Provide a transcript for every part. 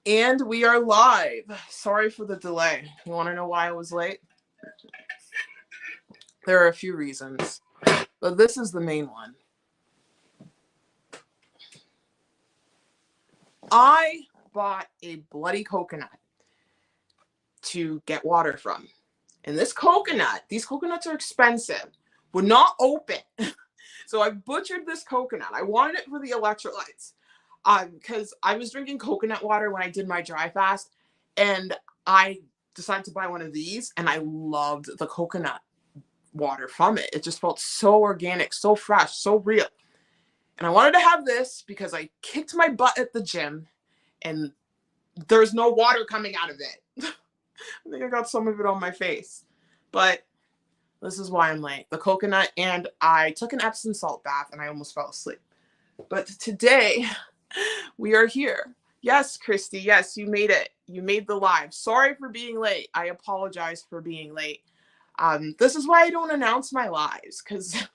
And we are live. Sorry for the delay. You want to know why I was late? There are a few reasons, but this is the main one. I bought a bloody coconut to get water from. And these coconuts are expensive, would not open. So I butchered this coconut. I wanted it for the electrolytes. Because I was drinking coconut water when I did my dry fast, and I decided to buy one of these, and I loved the coconut water from it. It just felt so organic, so fresh, so real. And I wanted to have this because I kicked my butt at the gym, and there's no water coming out of it. I think I got some of it on my face. But this is why I'm late. The coconut, and I took an Epsom salt bath, and I almost fell asleep. But today, we are here. Yes, Christy. Yes, you made it. You made the live. Sorry for being late. I apologize for being late. This is why I don't announce my lives, because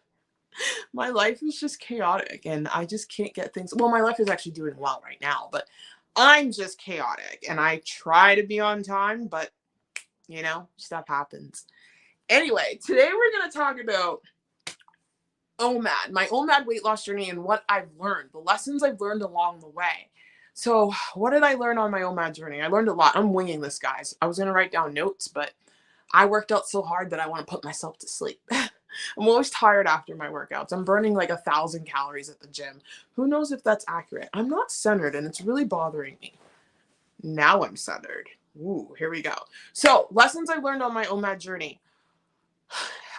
my life is just chaotic and I just can't get things. Well, my life is actually doing well right now, but I'm just chaotic and I try to be on time, but stuff happens. Anyway, today we're going to talk about OMAD, my OMAD weight loss journey, and what I've learned, the lessons I've learned along the way. So what did I learn on my OMAD journey? I learned a lot. I'm winging this, guys. I was going to write down notes, but I worked out so hard that I want to put myself to sleep. I'm always tired after my workouts. I'm burning like 1,000 calories at the gym. Who knows if that's accurate? I'm not centered and it's really bothering me. Now I'm centered. Ooh, here we go. So lessons I learned on my OMAD journey.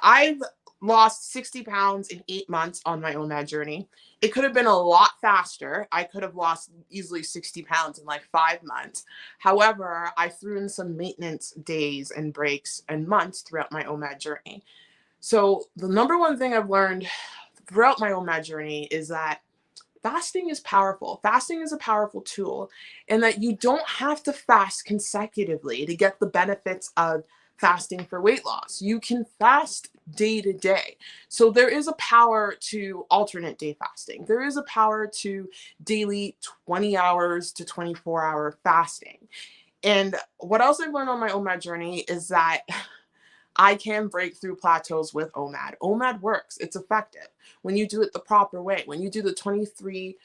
I've lost 60 pounds in 8 months on my OMAD journey. It could have been a lot faster. I could have lost easily 60 pounds in like 5 months. However, I threw in some maintenance days and breaks and months throughout my OMAD journey. So the number one thing I've learned throughout my OMAD journey is that fasting is powerful. Fasting is a powerful tool, and that you don't have to fast consecutively to get the benefits of fasting for weight loss. You can fast day to day. So there is a power to alternate day fasting. There is a power to daily 20 hours to 24-hour fasting. And what else I've learned on my OMAD journey is that I can break through plateaus with OMAD. OMAD works. It's effective when you do it the proper way. When you do the 23-1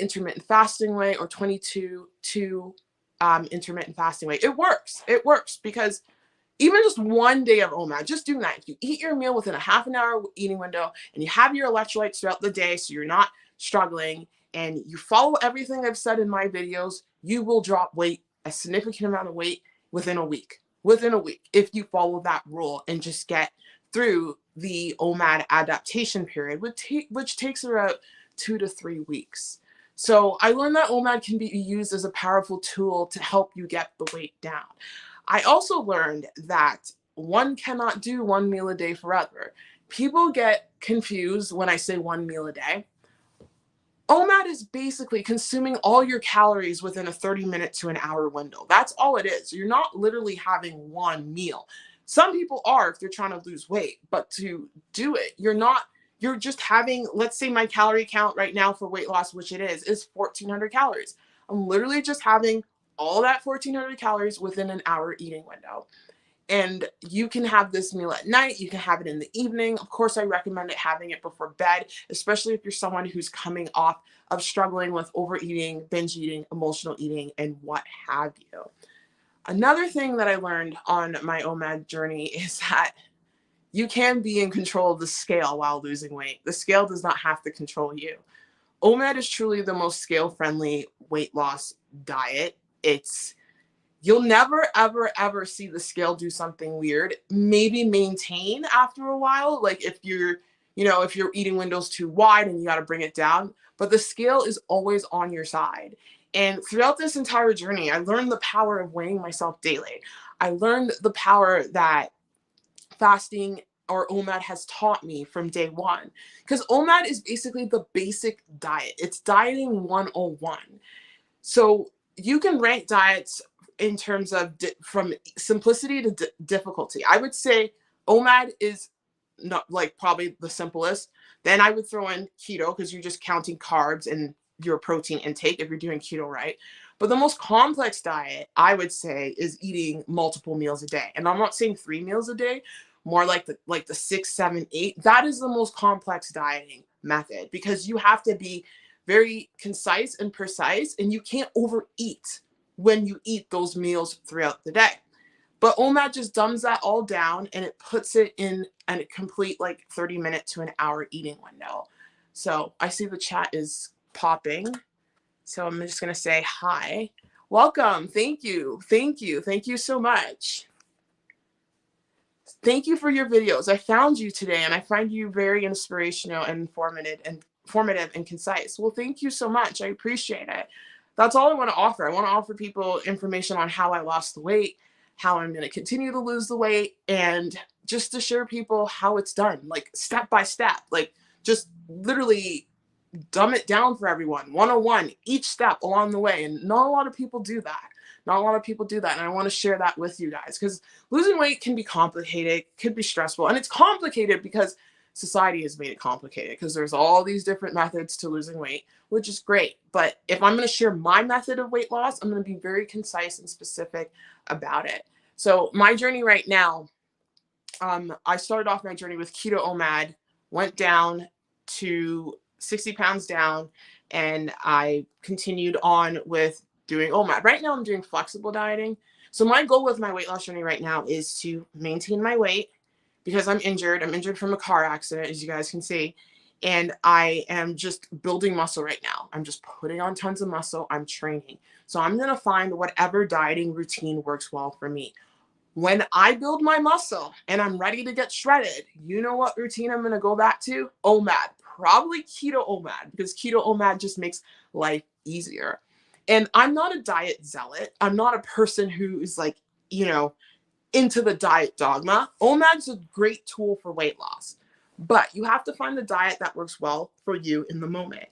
intermittent fasting way or 22-2 intermittent fasting way, it works. It works because even just one day of OMAD, just doing that. If you eat your meal within a half an hour eating window and you have your electrolytes throughout the day so you're not struggling and you follow everything I've said in my videos, you will drop weight, a significant amount of weight within a week. If you follow that rule and just get through the OMAD adaptation period, which takes around 2 to 3 weeks. So I learned that OMAD can be used as a powerful tool to help you get the weight down. I also learned that one cannot do one meal a day forever. People get confused when I say one meal a day. OMAD is basically consuming all your calories within a 30-minute to an hour window. That's all it is. You're not literally having one meal. Some people are if they're trying to lose weight, but to do it, you're just having, let's say my calorie count right now for weight loss, which it is 1,400 calories. I'm literally just having all that 1,400 calories within an hour eating window. And you can have this meal at night. You can have it in the evening. Of course, I recommend having it before bed, especially if you're someone who's coming off of struggling with overeating, binge eating, emotional eating, and what have you. Another thing that I learned on my OMAD journey is that you can be in control of the scale while losing weight. The scale does not have to control you. OMAD is truly the most scale-friendly weight loss diet. You'll never, ever, ever see the scale do something weird. Maybe maintain after a while, like if your eating window's too wide and you got to bring it down. But the scale is always on your side. And throughout this entire journey, I learned the power of weighing myself daily. I learned the power that fasting or OMAD has taught me from day one. Because OMAD is basically the basic diet. It's dieting 101. So you can rank diets in terms of from simplicity to difficulty. I would say OMAD is not like probably the simplest. Then I would throw in keto because you're just counting carbs and your protein intake if you're doing keto right. But the most complex diet, I would say, is eating multiple meals a day. And I'm not saying 3 meals a day, more like the 6, 7, 8. That is the most complex dieting method because you have to be very concise and precise, and you can't overeat when you eat those meals throughout the day. But OMAD just dumbs that all down and it puts it in a complete like 30-minute to an hour eating window. So I see the chat is popping. So I'm just going to say hi. Welcome. Thank you. Thank you. Thank you so much. Thank you for your videos. I found you today and I find you very inspirational and informative and concise. Well, thank you so much. I appreciate it. That's all I want to offer. I want to offer people information on how I lost the weight, how I'm going to continue to lose the weight, and just to share people how it's done, like step by step, like just literally dumb it down for everyone, 101, each step along the way. And not a lot of people do that. Not a lot of people do that. And I want to share that with you guys because losing weight can be complicated, could be stressful. And it's complicated because society has made it complicated because there's all these different methods to losing weight, which is great. But if I'm going to share my method of weight loss, I'm going to be very concise and specific about it. So my journey right now, I started off my journey with keto OMAD, went down to 60 pounds down, and I continued on with doing OMAD. Right now I'm doing flexible dieting. So my goal with my weight loss journey right now is to maintain my weight because I'm injured. I'm injured from a car accident, as you guys can see. And I am just building muscle right now. I'm just putting on tons of muscle. I'm training. So I'm going to find whatever dieting routine works well for me. When I build my muscle and I'm ready to get shredded, you know what routine I'm going to go back to? OMAD, probably keto OMAD, because keto OMAD just makes life easier. And I'm not a diet zealot. I'm not a person who is like, into the diet dogma. OMAD's a great tool for weight loss, but you have to find the diet that works well for you in the moment.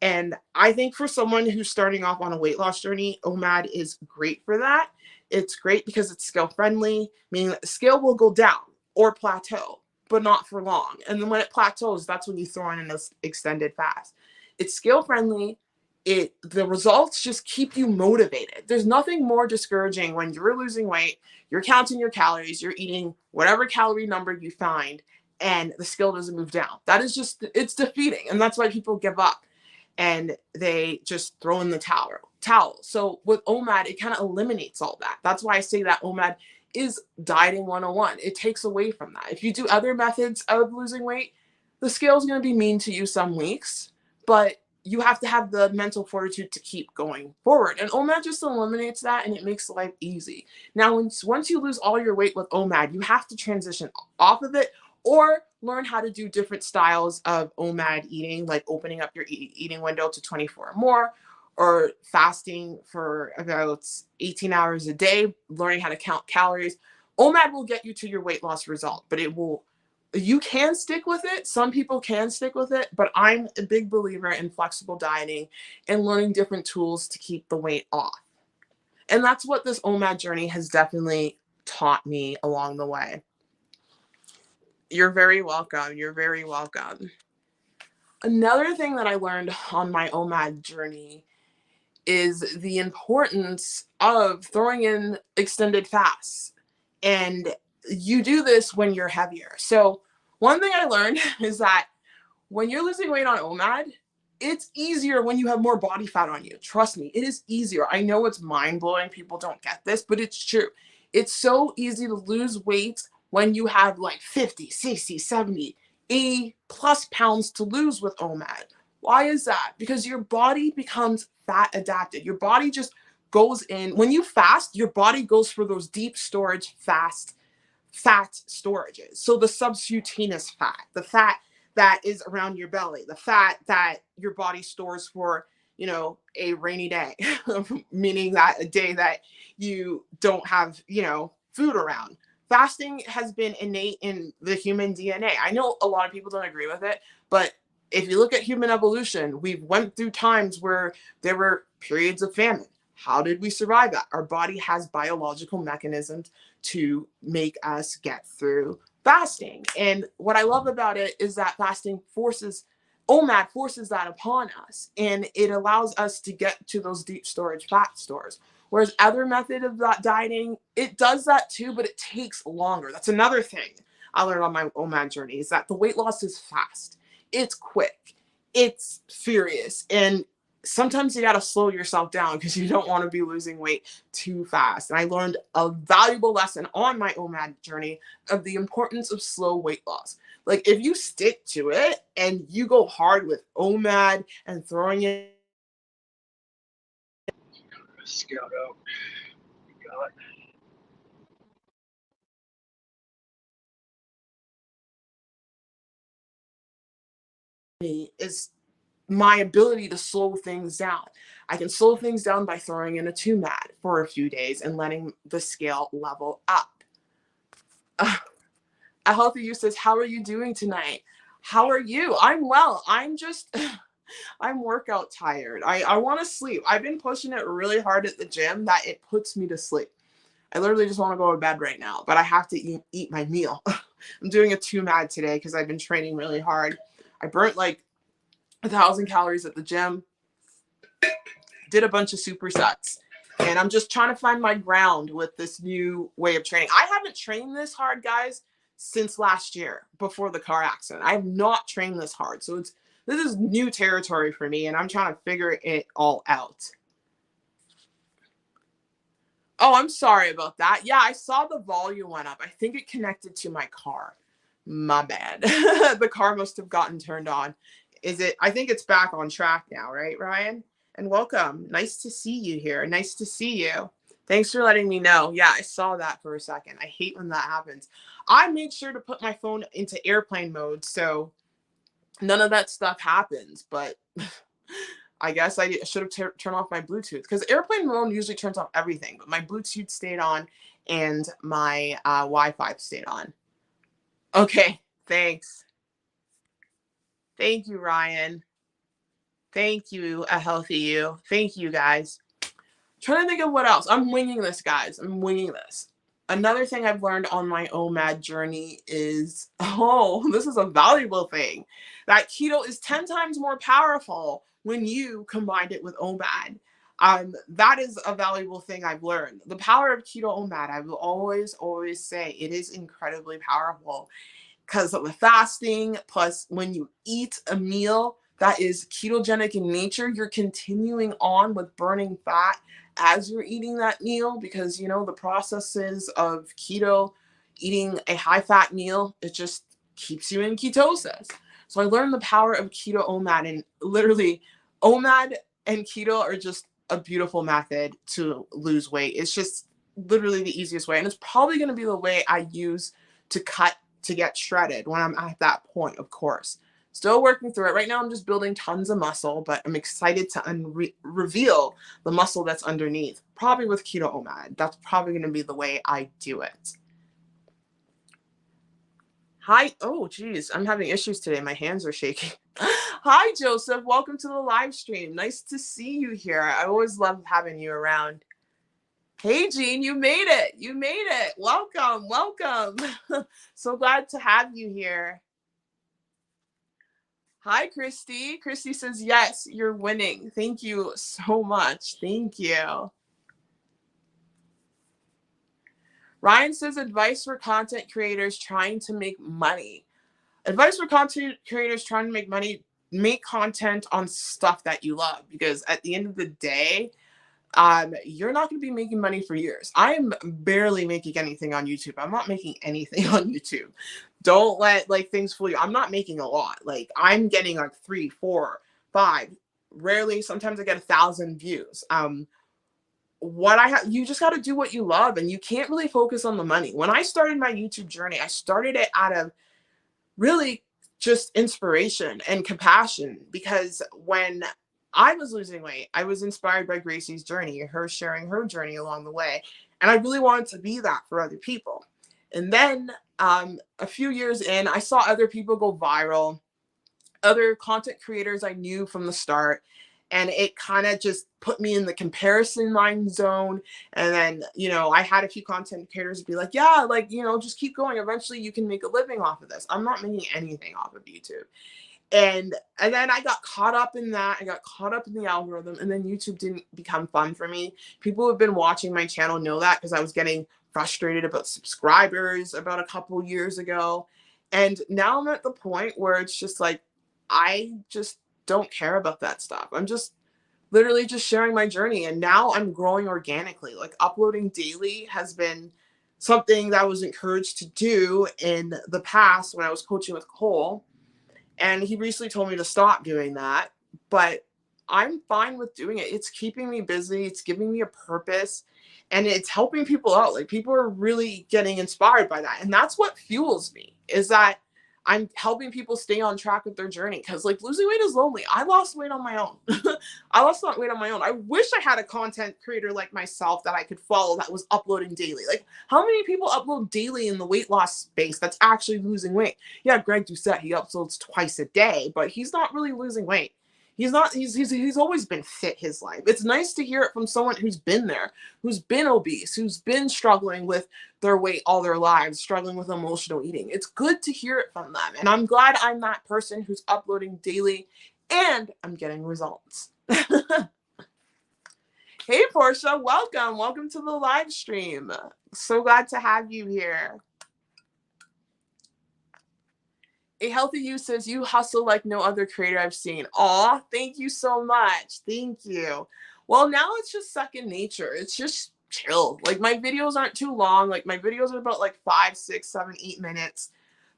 And I think for someone who's starting off on a weight loss journey, OMAD is great for that. It's great because it's scale friendly, meaning that the scale will go down or plateau, but not for long. And then when it plateaus, that's when you throw in this extended fast. It's scale friendly. The results just keep you motivated. There's nothing more discouraging when you're losing weight, you're counting your calories, you're eating whatever calorie number you find, and the scale doesn't move down. That is just, it's defeating. And that's why people give up and they just throw in the towel. So with OMAD, it kind of eliminates all that. That's why I say that OMAD is dieting 101. It takes away from that. If you do other methods of losing weight, the scale is going to be mean to you some weeks, but you have to have the mental fortitude to keep going forward. And OMAD just eliminates that and it makes life easy. Now, once you lose all your weight with OMAD, you have to transition off of it or learn how to do different styles of OMAD eating, like opening up your eating window to 24 or more, or fasting for about 18 hours a day, learning how to count calories. OMAD will get you to your weight loss result, but you can stick with it. Some people can stick with it, but I'm a big believer in flexible dieting and learning different tools to keep the weight off. And that's what this OMAD journey has definitely taught me along the way. You're very welcome. You're very welcome. Another thing that I learned on my OMAD journey is the importance of throwing in extended fasts. And you do this when you're heavier. So one thing I learned is that when you're losing weight on OMAD, it's easier when you have more body fat on you. Trust me, it is easier. I know it's mind-blowing. People don't get this, but it's true. It's so easy to lose weight when you have like 50, 60, 70, 80 plus pounds to lose with OMAD. Why is that? Because your body becomes fat adapted. Your body just goes in. When you fast, your body goes for those deep storage fat storages. So the subcutaneous fat, the fat that is around your belly, the fat that your body stores for, a rainy day, meaning that a day that you don't have, food around. Fasting has been innate in the human DNA. I know a lot of people don't agree with it, but if you look at human evolution, we went through times where there were periods of famine. How did we survive that? Our body has biological mechanisms to make us get through fasting. And what I love about it is that fasting forces OMAD forces that upon us, and it allows us to get to those deep storage fat stores. Whereas other method of that dieting, it does that too, but it takes longer. That's another thing I learned on my OMAD journey, is that the weight loss is fast. It's quick. It's furious. And sometimes you got to slow yourself down because you don't want to be losing weight too fast. And I learned a valuable lesson on my OMAD journey of the importance of slow weight loss. Like if you stick to it and you go hard with OMAD and throwing it. Scout out. Got is my ability to slow things down. I can slow things down by throwing in a 2MAD for a few days and letting the scale level up. A healthy you says, how are you doing tonight? How are you? I'm well. I'm just, I'm workout tired. I want to sleep. I've been pushing it really hard at the gym that it puts me to sleep. I literally just want to go to bed right now, but I have to eat my meal. I'm doing a 2MAD today because I've been training really hard. I burnt like 1,000 calories at the gym, did a bunch of supersets, and I'm just trying to find my ground with this new way of training. I haven't trained this hard, guys, since last year before the car accident. I have not trained this hard. So this is new territory for me, and I'm trying to figure it all out. Oh, I'm sorry about that. Yeah, I saw the volume went up. I think it connected to my car. My bad. The car must have gotten turned on. Is it? I think it's back on track now, right, Ryan? And welcome. Nice to see you here. Nice to see you. Thanks for letting me know. Yeah, I saw that for a second. I hate when that happens. I made sure to put my phone into airplane mode so none of that stuff happens, but I guess I should have turned off my Bluetooth, because airplane mode usually turns off everything, but my Bluetooth stayed on and my Wi-Fi stayed on. Okay, thanks. Thank you, Ryan. Thank you, a healthy you. Thank you, guys. Trying to think of what else. I'm winging this, guys. I'm winging this. Another thing I've learned on my OMAD journey is, oh, this is a valuable thing, that keto is 10 times more powerful when you combine it with OMAD. That is a valuable thing I've learned. The power of keto OMAD, I will always say it is incredibly powerful, because of the fasting, plus when you eat a meal that is ketogenic in nature, you're continuing on with burning fat as you're eating that meal, because the processes of keto, eating a high fat meal, it just keeps you in ketosis. So I learned the power of keto OMAD, and literally OMAD and keto are just a beautiful method to lose weight. It's just literally the easiest way, and it's probably going to be the way I use to get shredded when I'm at that point, of course. Still working through it. Right now, I'm just building tons of muscle, but I'm excited to reveal the muscle that's underneath, probably with keto OMAD. That's probably going to be the way I do it. Hi. Oh, geez. I'm having issues today. My hands are shaking. Hi, Joseph. Welcome to the live stream. Nice to see you here. I always love having you around. Hey, Jean, you made it. You made it. Welcome. Welcome. So glad to have you here. Hi, Christy. Christy says, yes, you're winning. Thank you so much. Thank you. Ryan says, advice for content creators trying to make money. Advice for content creators trying to make money: make content on stuff that you love, because at the end of the day, you're not going to be making money for years. I am barely making anything on YouTube. I'm not making anything on YouTube. Don't let things fool you. I'm not making a lot. I'm getting 3, 4, 5. Rarely, sometimes I get 1,000 views. You just got to do what you love, and you can't really focus on the money. When I started my YouTube journey, I started it out of really just inspiration and compassion, because when I was losing weight, I was inspired by Gracie's journey, her sharing her journey along the way. And I really wanted to be that for other people. And then a few years in, I saw other people go viral, other content creators I knew from the start. And it kind of just put me in the comparison mind zone. And then, I had a few content creators be like, yeah, just keep going. Eventually you can make a living off of this. I'm not making anything off of YouTube. And then I got caught up in that. I got caught up in the algorithm, and then YouTube didn't become fun for me. People who have been watching my channel know that, because I was getting frustrated about subscribers about a couple years ago. And now I'm at the point where it's just like, I just don't care about that stuff. I'm just literally just sharing my journey. And now I'm growing organically. Like, uploading daily has been something that I was encouraged to do in the past when I was coaching with Cole. And he recently told me to stop doing that, but I'm fine with doing it. It's keeping me busy. It's giving me a purpose, and it's helping people out. Like, people are really getting inspired by that. And that's what fuels me, is that I'm helping people stay on track with their journey. Cause like, losing weight is lonely. I lost weight on my own. I lost that weight on my own. I wish I had a content creator like myself that I could follow that was uploading daily. Like, how many people upload daily in the weight loss space that's actually losing weight? Yeah, Greg Doucette, he uploads twice a day, but he's not really losing weight. He's not, he's always been fit his life. It's nice to hear it from someone who's been there, who's been obese, who's been struggling with their weight all their lives, struggling with emotional eating. It's good to hear it from them. And I'm glad I'm that person who's uploading daily and I'm getting results. Hey, Portia, welcome. Welcome to the live stream. So glad to have you here. A Healthy You says, you hustle like no other creator I've seen. Aw, thank you so much. Thank you. Well, now it's just second nature. It's just chill. Like, my videos aren't too long. Like, my videos are about like 5, 6, 7, 8 minutes.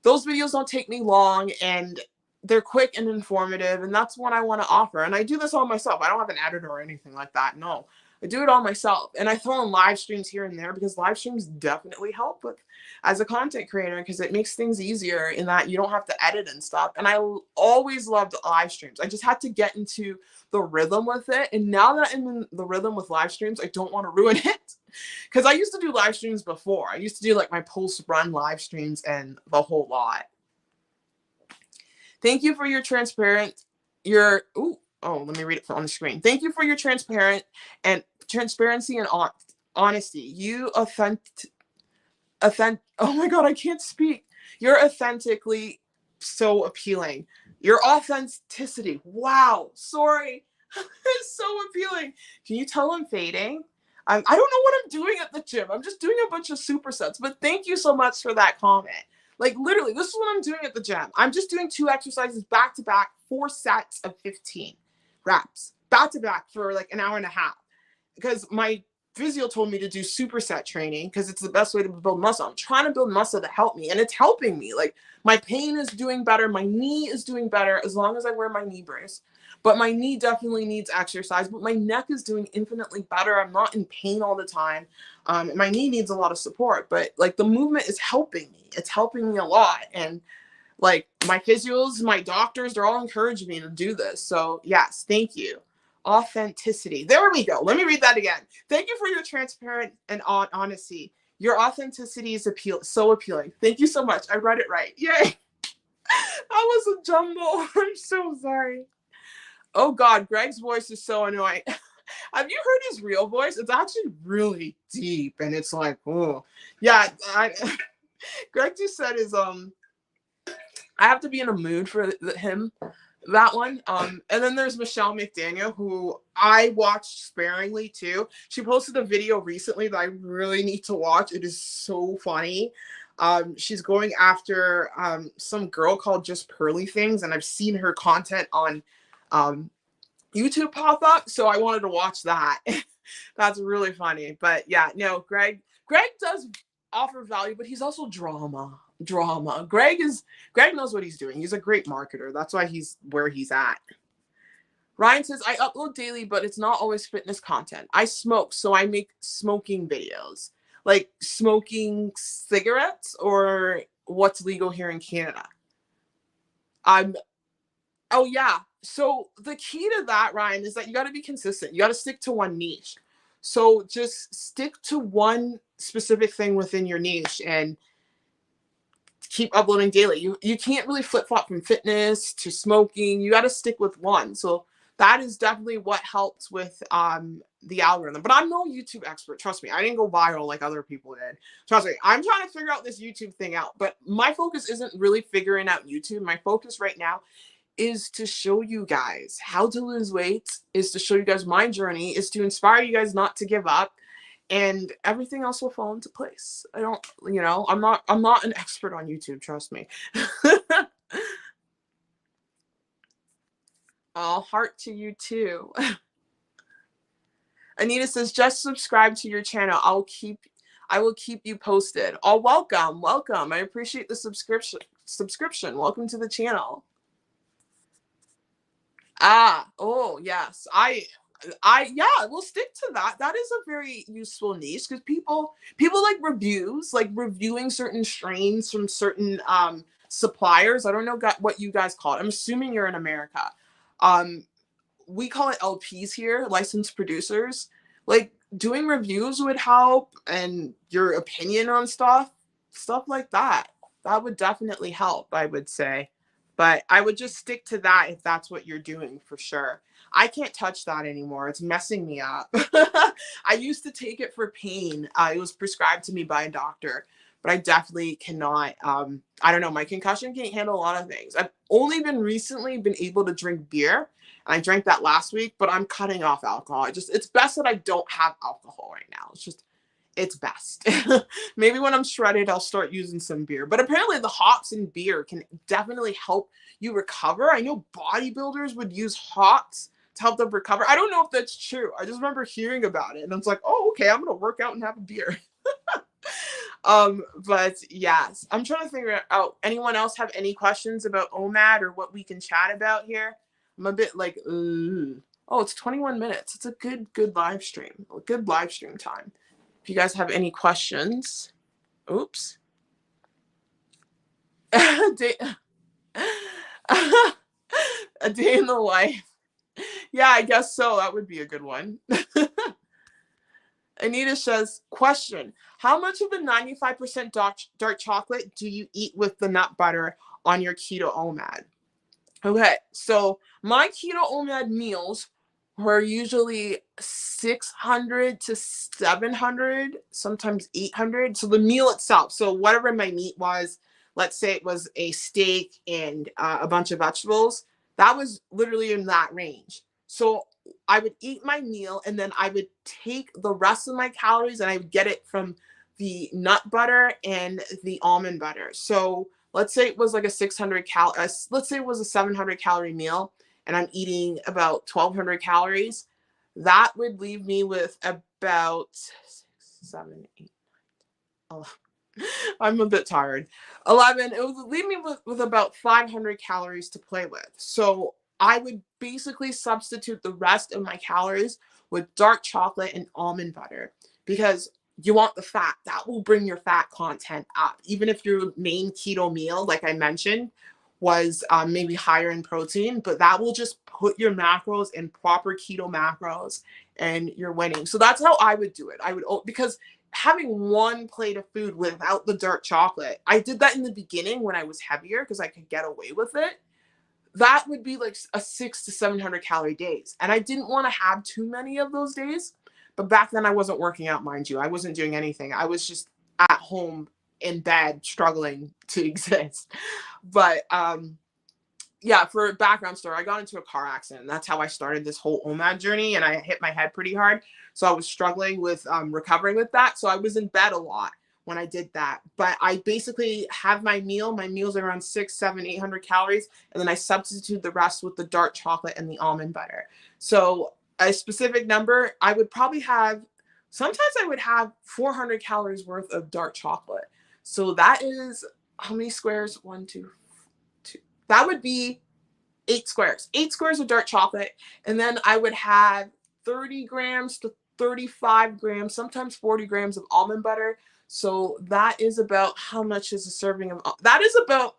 Those videos don't take me long, and they're quick and informative, and that's what I want to offer. And I do this all myself. I don't have an editor or anything like that. No, I do it all myself. And I throw in live streams here and there, because live streams definitely help with, as a content creator, because it makes things easier in that you don't have to edit and stuff. And I always loved live streams. I just had to get into the rhythm with it. And now that I'm in the rhythm with live streams, I don't want to ruin it. Because I used to do live streams before. I used to do like my post-run live streams and the whole lot. Thank you for your let me read it on the screen. Thank you for your transparency and honesty. Oh my God, I can't speak. You're authentically so appealing. Your authenticity. Wow. Sorry. It's so appealing. Can you tell I'm fading? I don't know what I'm doing at the gym. I'm just doing a bunch of supersets, but thank you so much for that comment. Like, literally, this is what I'm doing at the gym. I'm just doing 2 exercises back to back, 4 sets of 15 reps, back to back for like an hour and a half. Because my physio told me to do superset training because it's the best way to build muscle. I'm trying to build muscle to help me, and it's helping me. Like, my pain is doing better. My knee is doing better as long as I wear my knee brace. But my knee definitely needs exercise, but my neck is doing infinitely better. I'm not in pain all the time. My knee needs a lot of support, but like, the movement is helping me. It's helping me a lot. And like, my physios, my doctors, they're all encouraging me to do this. So yes, thank you. Authenticity. There we go. Let me read that again. Thank you for your transparent and honesty. Your authenticity is so appealing. Thank you so much. I read it right. Yay. That was a jumble. I'm so sorry. Oh God, Greg's voice is so annoying. Have you heard his real voice? It's actually really deep, and it's like, oh yeah. Greg just said I have to be in a mood for him, that one. And then there's Michelle McDaniel, who I watched sparingly too. She posted a video recently that I really need to watch. It is so funny. She's going after some girl called Just Pearly Things, and I've seen her content on YouTube pop up, so I wanted to watch that. That's really funny. But yeah, no, Greg does offer value, but he's also drama. Greg knows what he's doing. He's a great marketer. That's why he's where he's at. Ryan says, I upload daily, but it's not always fitness content. I smoke, so I make smoking videos. Like smoking cigarettes or what's legal here in Canada. Oh yeah. So the key to that, Ryan, is that you got to be consistent. You got to stick to one niche. So just stick to one specific thing within your niche and keep uploading daily. You can't really flip-flop from fitness to smoking. You got to stick with one. So that is definitely what helps with the algorithm. But I'm no YouTube expert. Trust me. I didn't go viral like other people did. Trust me. I'm trying to figure out this YouTube thing out. But my focus isn't really figuring out YouTube. My focus right now is to show you guys how to lose weight, is to show you guys my journey, is to inspire you guys not to give up, and everything else will fall into place. I don't, I'm not an expert on YouTube, trust me. All heart to you too. Anita says, just subscribe to your channel. I will keep you posted. Oh, welcome. I appreciate the subscription. Welcome to the channel. Oh yes. Yeah, we'll stick to that. That is a very useful niche because people like reviews, like reviewing certain strains from certain suppliers. I don't know what you guys call it. I'm assuming you're in America. We call it LPs here, licensed producers. Like doing reviews would help, and your opinion on stuff like that. That would definitely help, I would say. But I would just stick to that if that's what you're doing for sure. I can't touch that anymore. It's messing me up. I used to take it for pain. It was prescribed to me by a doctor, but I definitely cannot. I don't know. My concussion can't handle a lot of things. I've only recently been able to drink beer. And I drank that last week, but I'm cutting off alcohol. It's best that I don't have alcohol right now. It's best. Maybe when I'm shredded, I'll start using some beer. But apparently the hops in beer can definitely help you recover. I know bodybuilders would use hops to help them recover. I don't know if that's true. I just remember hearing about it. And I was like, oh, okay, I'm going to work out and have a beer. But yes, I'm trying to figure out, anyone else have any questions about OMAD or what we can chat about here? I'm a bit like, oh, it's 21 minutes. It's a good live stream. A good live stream time. If you guys have any questions. Oops. A day in the life. Yeah, I guess so. That would be a good one. Anita says, question, how much of the 95% dark chocolate do you eat with the nut butter on your keto OMAD? Okay, so my keto OMAD meals were usually 600 to 700, sometimes 800. So the meal itself, so whatever my meat was, let's say it was a steak and a bunch of vegetables, that was literally in that range. So I would eat my meal and then I would take the rest of my calories and I would get it from the nut butter and the almond butter. So let's say it was like a 600 let's say it was a 700 calorie meal and I'm eating about 1,200 calories. That would leave me with about 6, 7, 8, 9, 10, 11. I'm a bit tired. 11. It would leave me with about 500 calories to play with. So I would basically substitute the rest of my calories with dark chocolate and almond butter because you want the fat. That will bring your fat content up. Even if your main keto meal, like I mentioned, was maybe higher in protein, but that will just put your macros in proper keto macros and you're winning. So that's how I would do it. Because having one plate of food without the dark chocolate, I did that in the beginning when I was heavier because I could get away with it. That would be like a 600 to 700 calorie days. And I didn't want to have too many of those days. But back then I wasn't working out, mind you. I wasn't doing anything. I was just at home in bed struggling to exist. But yeah, for a background story, I got into a car accident. That's how I started this whole OMAD journey, and I hit my head pretty hard. So I was struggling with recovering with that. So I was in bed a lot when I did that. But I basically have my meal. My meal's around 600, 700, 800 calories, and then I substitute the rest with the dark chocolate and the almond butter. So a specific number, I would probably have, sometimes I would have 400 calories worth of dark chocolate. So that is how many squares? 1, 2, 2. That would be 8 squares. 8 squares of dark chocolate. And then I would have 30 grams to 35 grams, sometimes 40 grams of almond butter. So that is about, how much is a serving of, that is about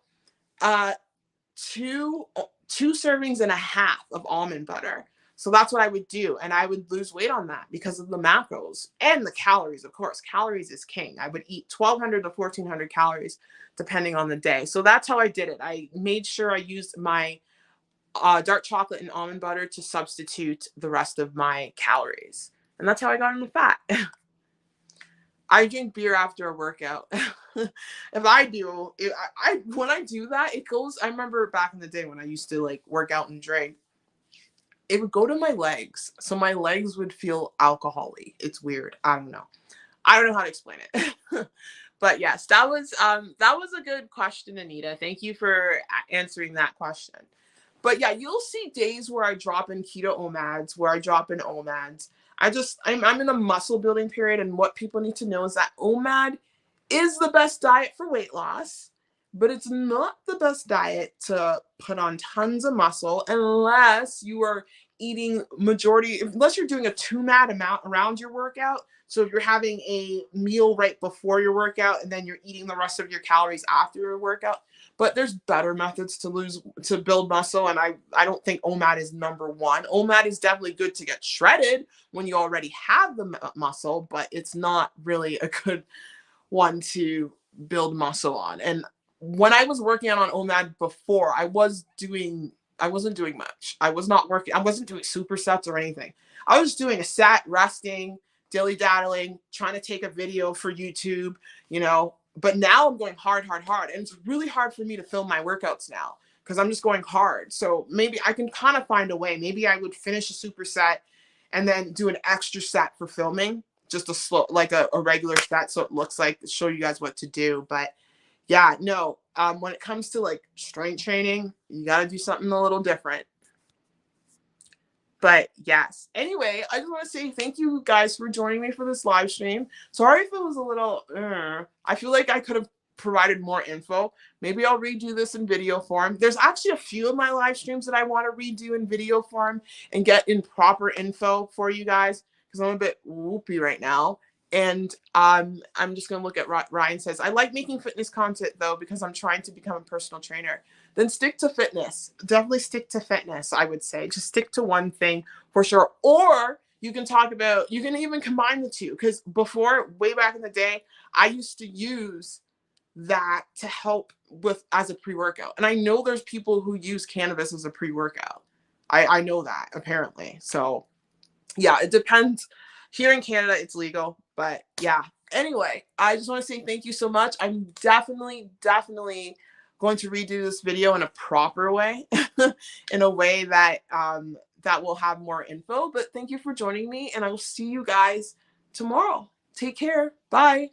two servings and a half of almond butter. So that's what I would do. And I would lose weight on that because of the macros and the calories, of course. Calories is king. I would eat 1,200 to 1,400 calories depending on the day. So that's how I did it. I made sure I used my dark chocolate and almond butter to substitute the rest of my calories. And that's how I got into fat. I drink beer after a workout. if I do, when I do that, it goes. I remember back in the day when I used to like work out and drink, it would go to my legs, so my legs would feel alcohol-y. It's weird. I don't know. I don't know how to explain it. But yes, that was a good question, Anita. Thank you for answering that question. But yeah, you'll see days where I drop in keto OMADs, where I drop in OMADs. I'm in a muscle building period, and what people need to know is that OMAD is the best diet for weight loss, but it's not the best diet to put on tons of muscle unless you are eating unless you're doing a 2MAD amount around your workout. So if you're having a meal right before your workout and then you're eating the rest of your calories after your workout. But there's better methods to build muscle, and I don't think OMAD is number one. OMAD is definitely good to get shredded when you already have the muscle, but it's not really a good one to build muscle on. And when I was working on OMAD before, I wasn't doing much. I wasn't doing supersets or anything. I was doing a set, resting, dilly daddling, trying to take a video for YouTube, but now I'm going hard, hard, hard. And it's really hard for me to film my workouts now because I'm just going hard. So maybe I can kind of find a way. Maybe I would finish a superset and then do an extra set for filming, just a slow, like a regular set. So it looks like, show you guys what to do. But yeah, no, when it comes to like strength training, you got to do something a little different. But yes, anyway, I just want to say thank you guys for joining me for this live stream. Sorry if it was a little, I feel like I could have provided more info. Maybe I'll redo this in video form. There's actually a few of my live streams that I want to redo in video form and get in proper info for you guys because I'm a bit whoopy right now. And I'm just going to look at Ryan says, I like making fitness content though, because I'm trying to become a personal trainer. Then stick to fitness. Definitely stick to fitness, I would say. Just stick to one thing for sure. Or you can even combine the two. Because before, way back in the day, I used to use that to help with as a pre-workout. And I know there's people who use cannabis as a pre-workout. I know that apparently. So yeah, it depends. Here in Canada, it's legal. But yeah. Anyway, I just want to say thank you so much. I'm definitely going to redo this video in a proper way, in a way that that will have more info. But thank you for joining me, and I will see you guys tomorrow. Take care. Bye.